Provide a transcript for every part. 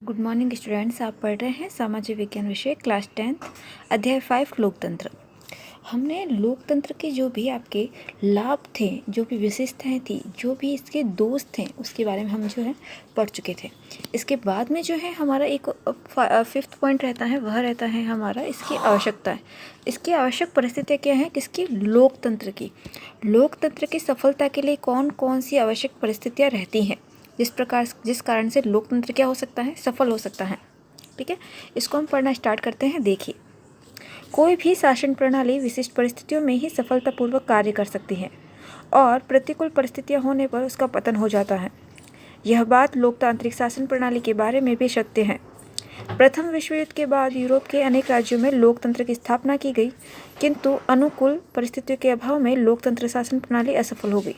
Good morning students. आप पढ़ रहे हैं सामाजिक विज्ञान विषय क्लास 10 अध्याय 5 लोकतंत्र। हमने लोकतंत्र के जो भी आपके लाभ थे, जो भी विशेषताएं थी, जो भी इसके दोष थे, उसके बारे में हम जो है पढ़ चुके थे। इसके बाद में जो है हमारा एक 5th पॉइंट रहता है, वह रहता है हमारा इसकी आवश्यकताएं। इसकी आवश्यक परिस्थितियाँ क्या हैं? किसकी? लोकतंत्र की। लोकतंत्र की सफलता के लिए कौन कौन सी आवश्यक परिस्थितियाँ रहती हैं, जिस कारण से लोकतंत्र क्या हो सकता है? सफल हो सकता है। ठीक है, इसको हम पढ़ना स्टार्ट करते हैं। देखिए, कोई भी शासन प्रणाली विशिष्ट परिस्थितियों में ही सफलतापूर्वक कार्य कर सकती है और प्रतिकूल परिस्थितियां होने पर उसका पतन हो जाता है। यह बात लोकतांत्रिक शासन प्रणाली के बारे में भी सत्य है। प्रथम विश्व युद्ध के बाद यूरोप के अनेक राज्यों में लोकतंत्र की स्थापना की गई, किंतु अनुकूल परिस्थितियों के अभाव में लोकतंत्र शासन प्रणाली असफल हो गई।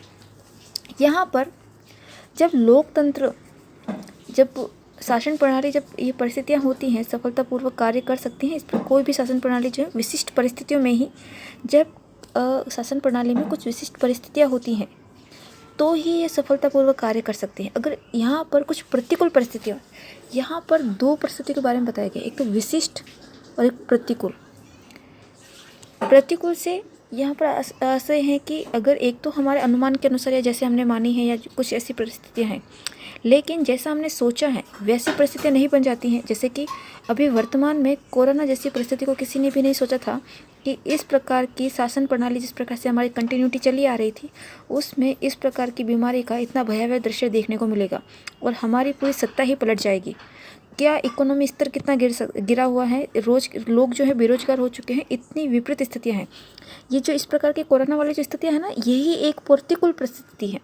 यहाँ पर जब शासन प्रणाली, जब ये परिस्थितियाँ होती हैं, सफलतापूर्वक कार्य कर सकती हैं। इस पर कोई भी शासन प्रणाली जो है विशिष्ट परिस्थितियों में ही, जब शासन प्रणाली में कुछ विशिष्ट परिस्थितियाँ होती हैं तो ही ये सफलतापूर्वक कार्य कर सकती हैं। अगर यहाँ पर कुछ प्रतिकूल परिस्थितियाँ, यहाँ पर दो परिस्थितियों के बारे में बताया गया, एक तो विशिष्ट और एक प्रतिकूल। प्रतिकूल से यहाँ पर ऐसे हैं कि अगर एक तो हमारे अनुमान के अनुसार या जैसे हमने मानी है या कुछ ऐसी परिस्थितियाँ हैं, लेकिन जैसा हमने सोचा है वैसी परिस्थितियाँ नहीं बन जाती हैं। जैसे कि अभी वर्तमान में कोरोना जैसी परिस्थिति को किसी ने भी नहीं सोचा था कि इस प्रकार की शासन प्रणाली, जिस प्रकार से हमारी कंटिन्यूटी चली आ रही थी, उसमें इस प्रकार की बीमारी का इतना भयावह दृश्य देखने को मिलेगा और हमारी पूरी सत्ता ही पलट जाएगी। क्या इकोनॉमी स्तर कितना गिरा हुआ है, रोज लोग जो है बेरोजगार हो चुके हैं, इतनी विपरीत स्थितियाँ हैं। ये जो इस प्रकार के कोरोना वाली जो स्थितियाँ हैं ना, यही एक प्रतिकूल परिस्थिति है।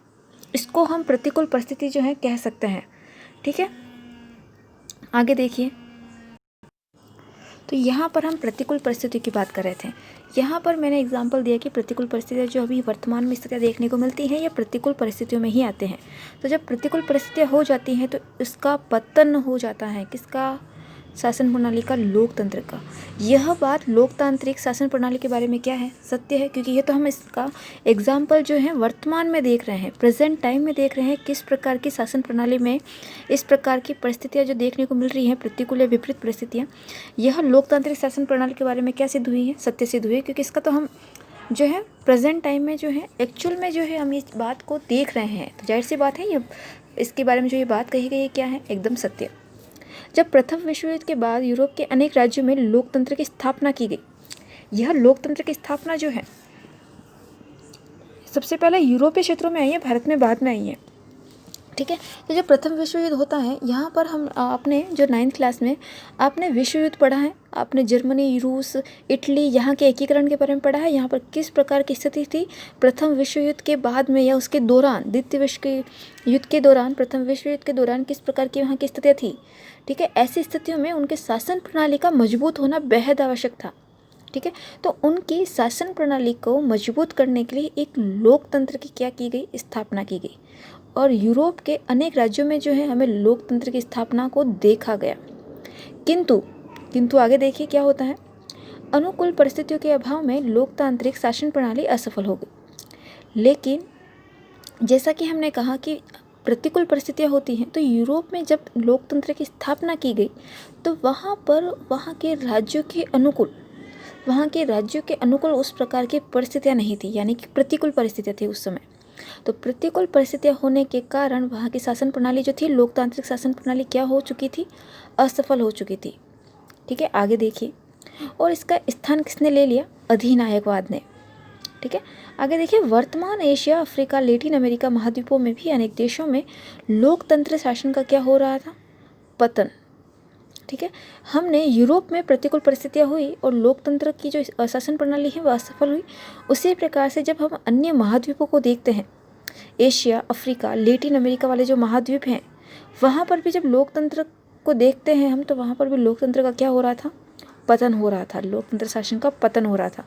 इसको हम प्रतिकूल परिस्थिति जो है कह सकते हैं। ठीक है, आगे देखिए। तो यहाँ पर हम प्रतिकूल परिस्थिति की बात कर रहे थे। यहाँ पर मैंने एग्जाम्पल दिया कि प्रतिकूल परिस्थितियाँ जो अभी वर्तमान में स्थितियाँ देखने को मिलती हैं, या प्रतिकूल परिस्थितियों में ही आते हैं। तो जब प्रतिकूल परिस्थितियाँ हो जाती हैं तो इसका पतन हो जाता है। किसका? शासन प्रणाली का, लोकतंत्र का। यह बात लोकतांत्रिक शासन प्रणाली के बारे में क्या है? सत्य है, क्योंकि ये तो हम इसका एग्जाम्पल जो है वर्तमान में देख रहे हैं, प्रेजेंट टाइम में देख रहे हैं, किस प्रकार की शासन प्रणाली में इस प्रकार की परिस्थितियाँ जो देखने को मिल रही हैं, प्रतिकूल या विपरीत परिस्थितियाँ, यह लोकतांत्रिक शासन प्रणाली के बारे में क्या सिद्ध हुई है? सत्य सिद्ध हुई है, क्योंकि इसका तो हम जो है प्रेजेंट टाइम में जो है एक्चुअल में जो है हम इस बात को देख रहे हैं। तो जाहिर सी बात है, ये इसके बारे में जो ये बात कही गई है क्या है? एकदम सत्य। जब प्रथम विश्व युद्ध के बाद यूरोप के अनेक राज्यों में लोकतंत्र की स्थापना की गई, यह लोकतंत्र की स्थापना जो है सबसे पहले यूरोपीय क्षेत्रों में आई है, भारत में बाद में आई है। ठीक है, तो जब प्रथम विश्व युद्ध होता है, यहाँ पर हम आपने जो 9th क्लास में आपने विश्व युद्ध पढ़ा है, आपने जर्मनी, रूस, इटली, यहाँ के एकीकरण के बारे में पढ़ा है। यहाँ पर किस प्रकार की स्थिति थी प्रथम विश्व युद्ध के बाद में या उसके दौरान, द्वितीय विश्व युद्ध के दौरान, प्रथम विश्व युद्ध के दौरान किस प्रकार की वहाँ की स्थितियाँ थी। ठीक है, ऐसी स्थितियों में उनके शासन प्रणाली का मजबूत होना बेहद आवश्यक था। ठीक है, तो उनकी शासन प्रणाली को मजबूत करने के लिए एक लोकतंत्र की क्या की गई? स्थापना की गई। और यूरोप के अनेक राज्यों में जो है हमें लोकतंत्र की स्थापना को देखा गया। किंतु आगे देखिए क्या होता है। अनुकूल परिस्थितियों के अभाव में लोकतांत्रिक शासन प्रणाली असफल हो गई। लेकिन जैसा कि हमने कहा कि प्रतिकूल परिस्थितियाँ होती हैं, तो यूरोप में जब लोकतंत्र की स्थापना की गई तो वहाँ के राज्यों के अनुकूल उस प्रकार की परिस्थितियाँ नहीं थी, यानी कि प्रतिकूल परिस्थितियाँ थी उस समय। तो प्रतिकूल परिस्थितियाँ होने के कारण वहाँ की शासन प्रणाली जो थी, लोकतांत्रिक शासन प्रणाली क्या हो चुकी थी? असफल हो चुकी थी। ठीक है, आगे देखिए। और इसका स्थान किसने ले लिया? अधिनायकवाद ने। ठीक है, आगे देखिए। वर्तमान एशिया, अफ्रीका, लैटिन अमेरिका महाद्वीपों में भी अनेक देशों में लोकतंत्र शासन का क्या हो रहा था? पतन। ठीक है, हमने यूरोप में प्रतिकूल परिस्थितियाँ हुई और लोकतंत्र की जो शासन प्रणाली है वह असफल हुई। उसी प्रकार से जब हम अन्य महाद्वीपों को देखते हैं, एशिया, अफ्रीका, लैटिन अमेरिका वाले जो महाद्वीप हैं, वहाँ पर भी जब लोकतंत्र को देखते हैं हम, तो वहाँ पर भी लोकतंत्र का क्या हो रहा था? पतन हो रहा था। लोकतंत्र शासन का पतन हो रहा था,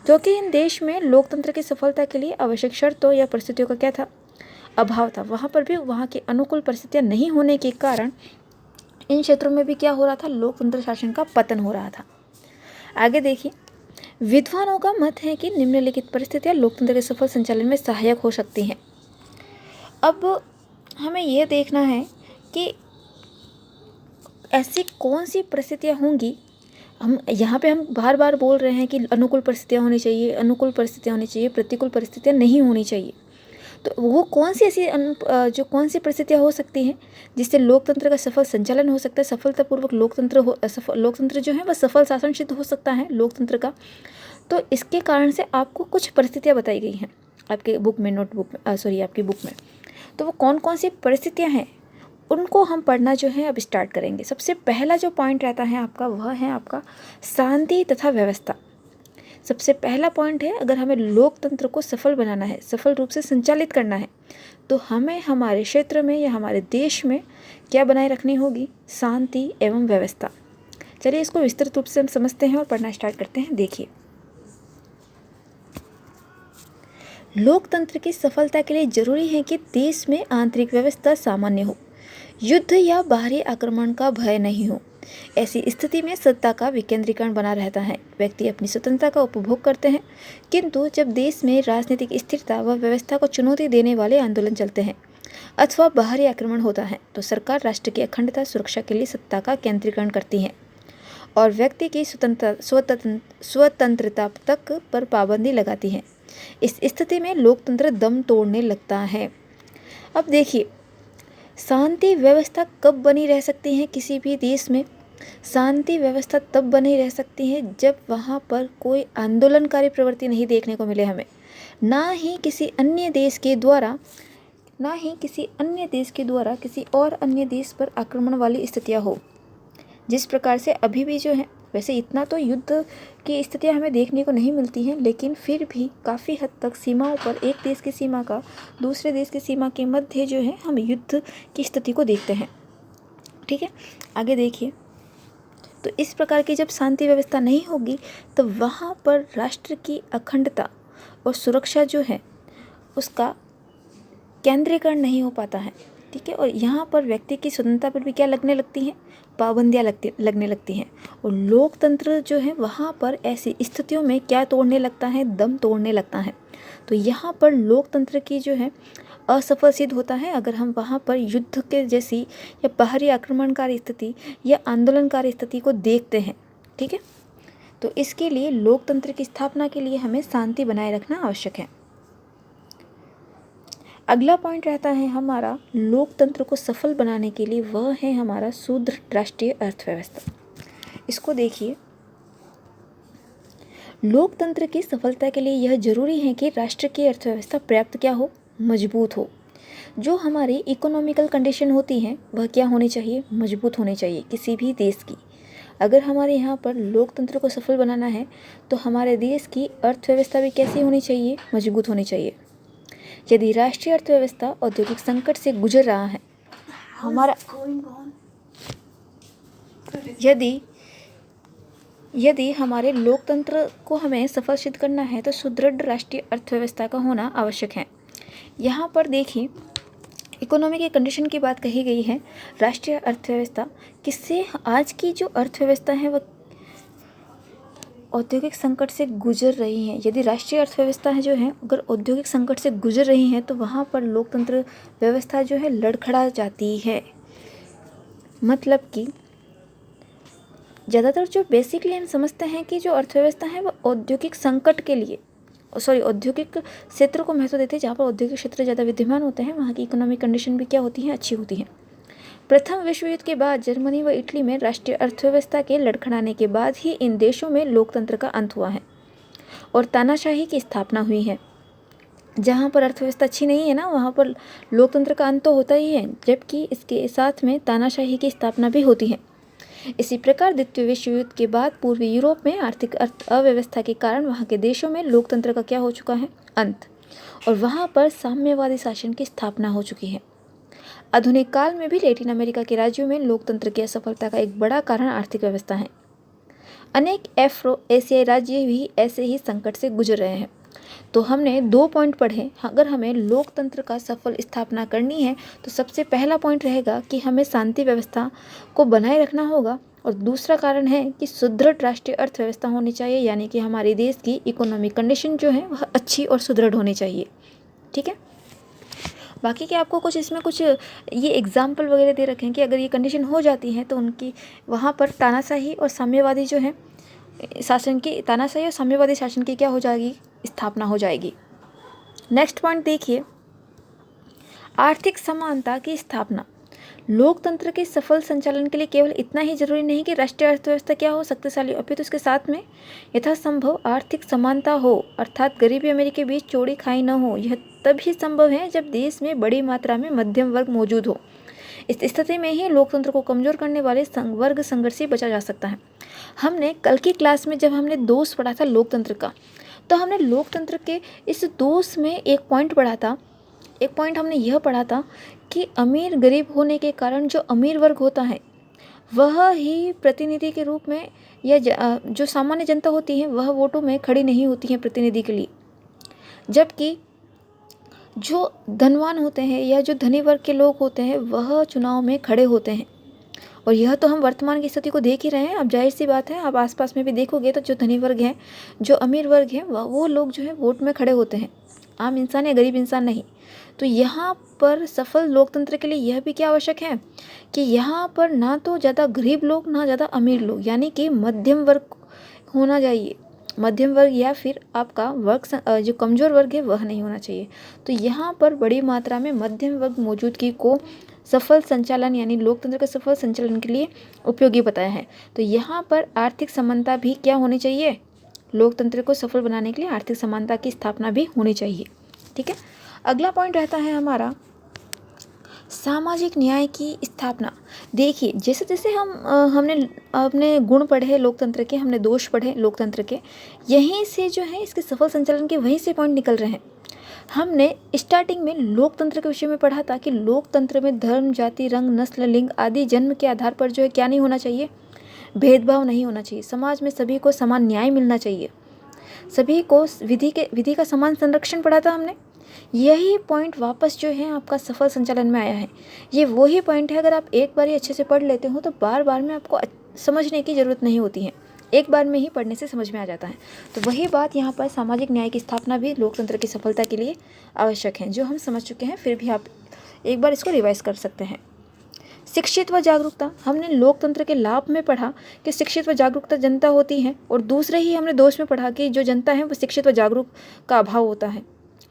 क्योंकि इन देश में लोकतंत्र की सफलता के लिए आवश्यक शर्तों या परिस्थितियों का क्या था? अभाव था। वहाँ पर भी वहाँ की अनुकूल परिस्थितियाँ नहीं होने के कारण इन क्षेत्रों में भी क्या हो रहा था? लोकतंत्र शासन का पतन हो रहा था। आगे देखिए। विद्वानों का मत है कि निम्नलिखित परिस्थितियाँ लोकतंत्र के सफल संचालन में सहायक हो सकती हैं। अब हमें यह देखना है कि ऐसी कौन सी परिस्थितियाँ होंगी, हम यहाँ पे हम बार बार बोल रहे हैं कि अनुकूल परिस्थितियाँ होनी चाहिए, अनुकूल परिस्थितियाँ होनी चाहिए, प्रतिकूल परिस्थितियाँ नहीं होनी चाहिए। तो वो कौन सी ऐसी जो कौन सी परिस्थितियाँ हो सकती हैं जिससे लोकतंत्र का सफल संचालन हो सकता है, सफलतापूर्वक लोकतंत्र जो है वह सफल शासन सिद्ध हो सकता है लोकतंत्र का। तो इसके कारण से आपको कुछ परिस्थितियाँ बताई गई हैं आपके बुक में, आपकी बुक में। तो वो कौन कौन सी परिस्थितियाँ हैं उनको हम पढ़ना जो है अब स्टार्ट करेंगे। सबसे पहला जो पॉइंट रहता है आपका, वह है आपका शांति तथा व्यवस्था। सबसे पहला पॉइंट है, अगर हमें लोकतंत्र को सफल बनाना है, सफल रूप से संचालित करना है, तो हमें हमारे क्षेत्र में या हमारे देश में क्या बनाए रखनी होगी, शांति एवं व्यवस्था। चलिए इसको विस्तृत रूप से हम समझते हैं और पढ़ना स्टार्ट करते हैं। देखिए, लोकतंत्र की सफलता के लिए जरूरी है कि देश में आंतरिक व्यवस्था सामान्य हो, युद्ध या बाहरी आक्रमण का भय नहीं हो। ऐसी स्थिति में सत्ता का विकेंद्रीकरण बना रहता है, व्यक्ति अपनी स्वतंत्रता का उपभोग करते हैं। किंतु जब देश में राजनीतिक स्थिरता व व्यवस्था को चुनौती देने वाले आंदोलन चलते हैं अथवा बाहरी आक्रमण होता है, तो सरकार राष्ट्र की अखंडता सुरक्षा के लिए सत्ता का केंद्रीकरण करती है और व्यक्ति की स्वतंत्रता तक पर पाबंदी लगाती है। इस स्थिति में लोकतंत्र दम तोड़ने लगता है। अब देखिए, शांति व्यवस्था कब बनी रह सकती है किसी भी देश में? शांति व्यवस्था तब बनी रह सकती है जब वहाँ पर कोई आंदोलनकारी प्रवृत्ति नहीं देखने को मिले हमें, ना ही किसी अन्य देश के द्वारा किसी और अन्य देश पर आक्रमण वाली स्थितियाँ हो। जिस प्रकार से अभी भी जो है, वैसे इतना तो युद्ध की स्थितियाँ हमें देखने को नहीं मिलती हैं, लेकिन फिर भी काफ़ी हद तक सीमाओं पर एक देश की सीमा का दूसरे देश की सीमा के मध्य जो है हम युद्ध की स्थिति को देखते हैं। ठीक है, आगे देखिए। तो इस प्रकार की जब शांति व्यवस्था नहीं होगी तो वहाँ पर राष्ट्र की अखंडता और सुरक्षा जो है उसका केंद्रीकरण नहीं हो पाता है। ठीक है, और यहाँ पर व्यक्ति की स्वतंत्रता पर भी क्या लगने लगती हैं, पाबंदियाँ लगने लगती हैं। और लोकतंत्र जो है वहाँ पर ऐसी स्थितियों में क्या तोड़ने लगता है, दम तोड़ने लगता है। तो यहाँ पर लोकतंत्र की जो है असफल सिद्ध होता है अगर हम वहाँ पर युद्ध के जैसी या बाहरी आक्रमणकारी स्थिति या आंदोलनकारी स्थिति को देखते हैं। ठीक है, तो इसके लिए लोकतंत्र की स्थापना के लिए हमें शांति बनाए रखना आवश्यक है। अगला पॉइंट रहता है हमारा लोकतंत्र को सफल बनाने के लिए, वह है हमारा सुदृढ़ राष्ट्रीय अर्थव्यवस्था। इसको देखिए, लोकतंत्र की सफलता के लिए यह जरूरी है कि राष्ट्र की अर्थव्यवस्था पर्याप्त क्या हो, मजबूत हो। जो हमारी इकोनॉमिकल कंडीशन होती हैं वह क्या होनी चाहिए, मजबूत होनी चाहिए किसी भी देश की। अगर हमारे यहाँ पर लोकतंत्र को सफल बनाना है तो हमारे देश की अर्थव्यवस्था भी कैसी होनी चाहिए, मजबूत होनी चाहिए। यदि राष्ट्रीय अर्थव्यवस्था औद्योगिक संकट से गुजर रहा है, यदि हमारे लोकतंत्र को हमें सफल सिद्ध करना है तो सुदृढ़ राष्ट्रीय अर्थव्यवस्था का होना आवश्यक है। यहाँ पर देखिए, इकोनॉमी के कंडीशन की बात कही गई है। राष्ट्रीय अर्थव्यवस्था किससे, आज की जो अर्थव्यवस्था है वह औद्योगिक संकट से गुजर रही है। यदि राष्ट्रीय अर्थव्यवस्था है जो है अगर औद्योगिक संकट से गुजर रही है तो वहाँ पर लोकतंत्र व्यवस्था जो है लड़खड़ा जाती है। मतलब कि ज़्यादातर जो बेसिकली हम समझते हैं कि जो अर्थव्यवस्था है वह औद्योगिक संकट के लिए औद्योगिक क्षेत्र को महत्व देते हैं। जहाँ पर औद्योगिक क्षेत्र ज़्यादा विद्यमान होते हैं वहाँ की इकोनॉमिक कंडीशन भी क्या होती है, अच्छी होती है। प्रथम विश्व युद्ध के बाद जर्मनी व इटली में राष्ट्रीय अर्थव्यवस्था के लड़खड़ाने के बाद ही इन देशों में लोकतंत्र का अंत हुआ है और तानाशाही की स्थापना हुई है। जहाँ पर अर्थव्यवस्था अच्छी नहीं है ना, वहाँ पर लोकतंत्र का अंत तो होता ही है, जबकि इसके साथ में तानाशाही की स्थापना भी होती है। इसी प्रकार द्वितीय विश्व युद्ध के बाद पूर्वी यूरोप में आर्थिक अव्यवस्था के कारण वहाँ के देशों में लोकतंत्र का क्या हो चुका है, अंत, और वहाँ पर साम्यवादी शासन की स्थापना हो चुकी है। आधुनिक काल में भी लैटिन अमेरिका के राज्यों में लोकतंत्र की असफलता का एक बड़ा कारण आर्थिक व्यवस्था है। अनेक एफ्रो एशियाई राज्य भी ऐसे ही संकट से गुजर रहे हैं। तो हमने 2 पॉइंट पढ़े। अगर हमें लोकतंत्र का सफल स्थापना करनी है तो सबसे पहला पॉइंट रहेगा कि हमें शांति व्यवस्था को बनाए रखना होगा, और दूसरा कारण है कि सुदृढ़ राष्ट्रीय अर्थव्यवस्था होनी चाहिए, यानी कि हमारे देश की इकोनॉमिक कंडीशन जो है वह अच्छी और सुदृढ़ होनी चाहिए। ठीक है, बाकी के आपको कुछ इसमें कुछ ये एग्जाम्पल वगैरह दे रखे हैं कि अगर ये कंडीशन हो जाती है तो उनकी वहाँ पर तानाशाही और साम्यवादी जो है शासन की, तानाशाही और साम्यवादी शासन की क्या हो जाएगी, स्थापना हो जाएगी। नेक्स्ट पॉइंट देखिए, आर्थिक समानता की स्थापना। लोकतंत्र के सफल संचालन के लिए केवल इतना ही जरूरी नहीं कि राष्ट्रीय अर्थव्यवस्था क्या हो, शक्तिशाली, अपितु उसके साथ में यथासंभव आर्थिक समानता हो, अर्थात गरीबी अमीरी के बीच चौड़ी खाई न हो। यह तभी संभव है जब देश में बड़ी मात्रा में मध्यम वर्ग मौजूद हो। इस स्थिति में ही लोकतंत्र को कमजोर करने वाले वर्ग संघर्ष से बचा जा सकता है। हमने कल की क्लास में जब हमने दोष पढ़ा था लोकतंत्र का, तो हमने लोकतंत्र के इस दोष में एक पॉइंट पढ़ा था। एक पॉइंट हमने यह पढ़ा था कि अमीर गरीब होने के कारण जो अमीर वर्ग होता है वह ही प्रतिनिधि के रूप में, या जो सामान्य जनता होती है वह वोटों में खड़ी नहीं होती है प्रतिनिधि के लिए, जबकि जो धनवान होते हैं या जो धनी वर्ग के लोग होते हैं वह चुनाव में खड़े होते हैं। और यह तो हम वर्तमान की स्थिति को देख ही रहे हैं। अब जाहिर सी बात है, आप आसपास में भी देखोगे तो जो धनी वर्ग हैं, जो अमीर वर्ग हैं, वो लोग जो है वोट में खड़े होते हैं, आम इंसान या गरीब इंसान नहीं। तो यहाँ पर सफल लोकतंत्र के लिए यह भी क्या आवश्यक है कि यहाँ पर ना तो ज़्यादा गरीब लोग ना ज़्यादा अमीर लोग, यानी कि मध्यम वर्ग होना चाहिए। मध्यम वर्ग या फिर आपका वर्ग जो कमज़ोर वर्ग है वह नहीं होना चाहिए। तो यहाँ पर बड़ी मात्रा में मध्यम वर्ग मौजूदगी को सफल संचालन यानी लोकतंत्र के सफल संचालन के लिए उपयोगी बताया है। तो यहाँ पर आर्थिक समानता भी क्या होनी चाहिए, लोकतंत्र को सफल बनाने के लिए आर्थिक समानता की स्थापना भी होनी चाहिए। ठीक है, अगला पॉइंट रहता है हमारा सामाजिक न्याय की स्थापना। देखिए, जैसे जैसे हमने अपने गुण पढ़े हैं लोकतंत्र के, हमने दोष पढ़े लोकतंत्र के, यहीं से जो है इसके सफल संचालन के वहीं से पॉइंट निकल रहे हैं। हमने स्टार्टिंग में लोकतंत्र के विषय में पढ़ा था कि लोकतंत्र में धर्म, जाति, रंग, नस्ल, लिंग आदि जन्म के आधार पर जो है क्या नहीं होना चाहिए, भेदभाव नहीं होना चाहिए। समाज में सभी को समान न्याय मिलना चाहिए, सभी को विधि का समान संरक्षण पढ़ा था हमने। यही पॉइंट वापस जो है आपका सफल संचालन में आया है। ये वही पॉइंट है, अगर आप एक बार ही अच्छे से पढ़ लेते हो तो बार बार में आपको समझने की ज़रूरत नहीं होती है, एक बार में ही पढ़ने से समझ में आ जाता है। तो वही बात यहाँ पर सामाजिक न्याय की स्थापना भी लोकतंत्र की सफलता के लिए आवश्यक है, जो हम समझ चुके हैं, फिर भी आप एक बार इसको रिवाइज कर सकते हैं। शिक्षित व जागरूकता, हमने लोकतंत्र के लाभ में पढ़ा कि शिक्षित व जागरूकता जनता होती है, और दूसरे ही हमने दोष में पढ़ा कि जो जनता है वो शिक्षित व जागरूक का अभाव होता है।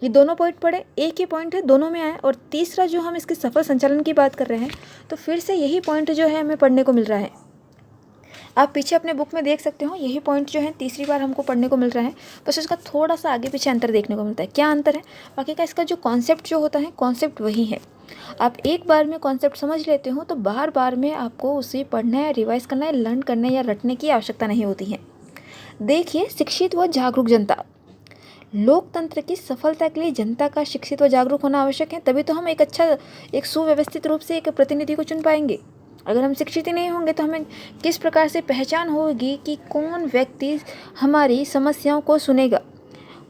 ये दोनों पॉइंट पढ़े, एक ही पॉइंट है, दोनों में आए। और तीसरा जो हम इसके सफल संचालन की बात कर रहे हैं तो फिर से यही पॉइंट जो है हमें पढ़ने को मिल रहा है। आप पीछे अपने बुक में देख सकते हो, यही पॉइंट जो है तीसरी बार हमको पढ़ने को मिल रहा है, बस उसका थोड़ा सा आगे पीछे अंतर देखने को मिलता है। क्या अंतर है, बाकी का इसका जो कॉन्सेप्ट जो होता है कॉन्सेप्ट वही है। आप एक बार में कॉन्सेप्ट समझ लेते हो तो बार बार में आपको उसे पढ़ना है, रिवाइज करना है, लर्न करना है या रटने की आवश्यकता नहीं होती है। देखिए, शिक्षित व जागरूक जनता, लोकतंत्र की सफलता के लिए जनता का शिक्षित व जागरूक होना आवश्यक है, तभी तो हम एक सुव्यवस्थित रूप से एक प्रतिनिधि को चुन पाएंगे। अगर हम शिक्षित ही नहीं होंगे तो हमें किस प्रकार से पहचान होगी कि कौन व्यक्ति हमारी समस्याओं को सुनेगा,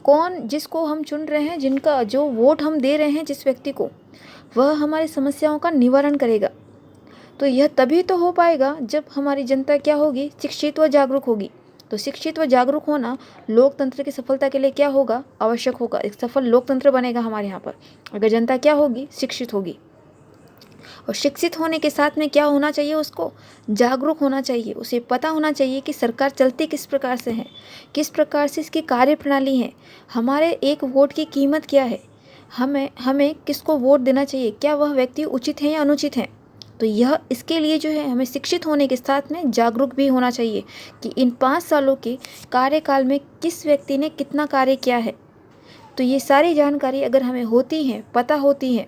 कौन जिसको हम चुन रहे हैं, जिनका जो वोट हम दे रहे हैं जिस व्यक्ति को, वह हमारी समस्याओं का निवारण करेगा। तो यह तभी तो हो पाएगा जब हमारी जनता क्या होगी, शिक्षित व जागरूक होगी। तो शिक्षित व जागरूक होना लोकतंत्र की सफलता के लिए क्या होगा, आवश्यक होगा। एक सफल लोकतंत्र बनेगा हमारे यहाँ पर अगर जनता क्या होगी, शिक्षित होगी। और शिक्षित होने के साथ में क्या होना चाहिए, उसको जागरूक होना चाहिए, उसे पता होना चाहिए कि सरकार चलती किस प्रकार से है, किस प्रकार से इसकी कार्यप्रणाली है, हमारे एक वोट की कीमत क्या है, हमें किसको वोट देना चाहिए, क्या वह व्यक्ति उचित है या अनुचित है। तो यह इसके लिए जो है हमें शिक्षित होने के साथ में जागरूक भी होना चाहिए कि इन 5 सालों के कार्यकाल में किस व्यक्ति ने कितना कार्य किया है। तो ये सारी जानकारी अगर हमें होती है, पता होती है,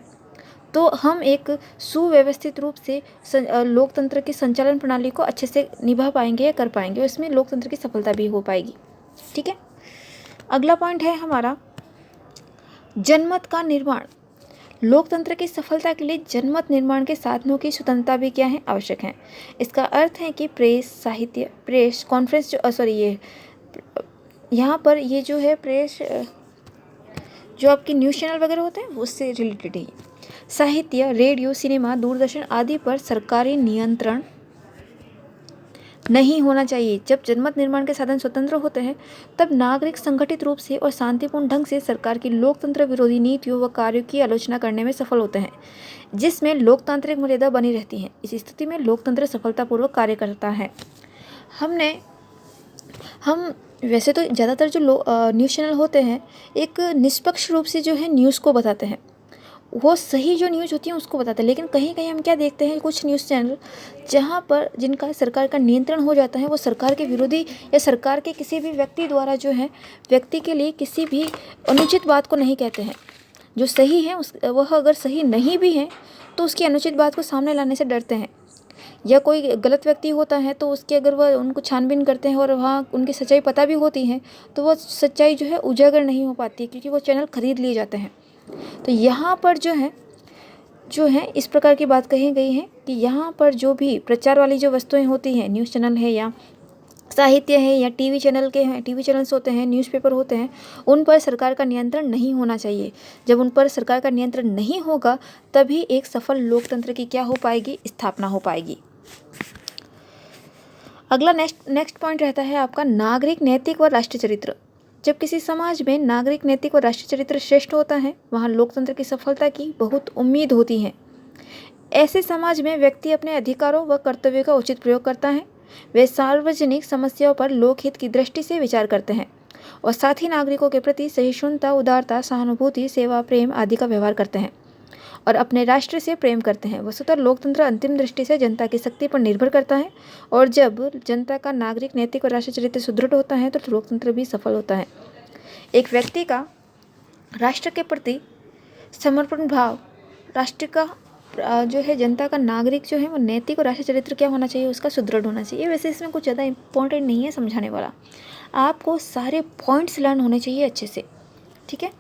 तो हम एक सुव्यवस्थित रूप से लोकतंत्र की संचालन प्रणाली को अच्छे से निभा पाएंगे या कर पाएंगे, और इसमें लोकतंत्र की सफलता भी हो पाएगी। ठीक है, अगला पॉइंट है हमारा जनमत का निर्माण। लोकतंत्र की सफलता के लिए जनमत निर्माण के साधनों की स्वतंत्रता भी क्या है, आवश्यक है। इसका अर्थ है कि प्रेस, साहित्य, प्रेस कॉन्फ्रेंस ये यहाँ पर ये जो है प्रेस जो आपके न्यूज़ चैनल वगैरह होते हैं उससे रिलेटेड है। साहित्य, रेडियो, सिनेमा, दूरदर्शन आदि पर सरकारी नियंत्रण नहीं होना चाहिए। जब जनमत निर्माण के साधन स्वतंत्र होते हैं तब नागरिक संगठित रूप से और शांतिपूर्ण ढंग से सरकार की लोकतंत्र विरोधी नीतियों व कार्यों की आलोचना करने में सफल होते हैं, जिसमें लोकतांत्रिक मर्यादा बनी रहती है। इस स्थिति में लोकतंत्र सफलतापूर्वक कार्य करता है। हम वैसे तो ज़्यादातर जो न्यूज़ चैनल होते हैं एक निष्पक्ष रूप से जो है न्यूज़ को बताते हैं, वो सही जो न्यूज़ होती है उसको बताते हैं। लेकिन कहीं कहीं हम क्या देखते हैं, कुछ न्यूज़ चैनल जहाँ पर जिनका सरकार का नियंत्रण हो जाता है, वो सरकार के विरोधी या सरकार के किसी भी व्यक्ति द्वारा जो है व्यक्ति के लिए किसी भी अनुचित बात को नहीं कहते हैं। जो सही है वह अगर सही नहीं भी है तो उसकी अनुचित बात को सामने लाने से डरते हैं। या कोई गलत व्यक्ति होता है तो उसके अगर वह उनको छानबीन करते हैं और वहाँ उनकी सच्चाई पता भी होती है तो वह सच्चाई जो है उजागर नहीं हो पाती, क्योंकि वो चैनल खरीद लिए जाते हैं। तो यहाँ पर जो है इस प्रकार की बात कही गई है कि यहाँ पर जो भी प्रचार वाली जो वस्तुएं होती हैं, न्यूज़ चैनल है या साहित्य है या टीवी चैनल्स होते हैं, न्यूज़पेपर होते हैं, उन पर सरकार का नियंत्रण नहीं होना चाहिए। जब उन पर सरकार का नियंत्रण नहीं होगा तभी एक सफल लोकतंत्र की क्या हो पाएगी, स्थापना हो पाएगी। अगला नेक्स्ट पॉइंट रहता है आपका नागरिक नैतिक व राष्ट्रीय चरित्र। जब किसी समाज में नागरिक नैतिक और राष्ट्रीय चरित्र श्रेष्ठ होता है वहाँ लोकतंत्र की सफलता की बहुत उम्मीद होती है। ऐसे समाज में व्यक्ति अपने अधिकारों व कर्तव्यों का उचित प्रयोग करता है। वे सार्वजनिक समस्याओं पर लोकहित की दृष्टि से विचार करते हैं और साथ ही नागरिकों के प्रति सहिष्णुता, उदारता, सहानुभूति, सेवा, प्रेम आदि का व्यवहार करते हैं और अपने राष्ट्र से प्रेम करते हैं। वस्तुतः लोकतंत्र अंतिम दृष्टि से जनता की शक्ति पर निर्भर करता है और जब जनता का नागरिक नैतिक और राष्ट्रीय चरित्र सुदृढ़ होता है तो लोकतंत्र भी सफल होता है। एक व्यक्ति का राष्ट्र के प्रति समर्पण भाव, राष्ट्र का जो है जनता का नागरिक जो है वो नैतिक और राष्ट्रीय चरित्र क्या होना चाहिए, उसका सुदृढ़ होना चाहिए। वैसे इसमें कुछ ज़्यादा इंपॉर्टेंट नहीं है समझाने वाला, आपको सारे पॉइंट्स लर्न होने चाहिए अच्छे से। ठीक है,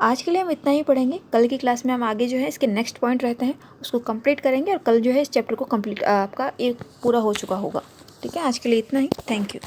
आज के लिए हम इतना ही पढ़ेंगे। कल की क्लास में हम आगे जो है इसके नेक्स्ट पॉइंट रहते हैं उसको कंप्लीट करेंगे और कल जो है इस चैप्टर को कंप्लीट आपका एक पूरा हो चुका होगा। ठीक है, आज के लिए इतना ही। Thank you.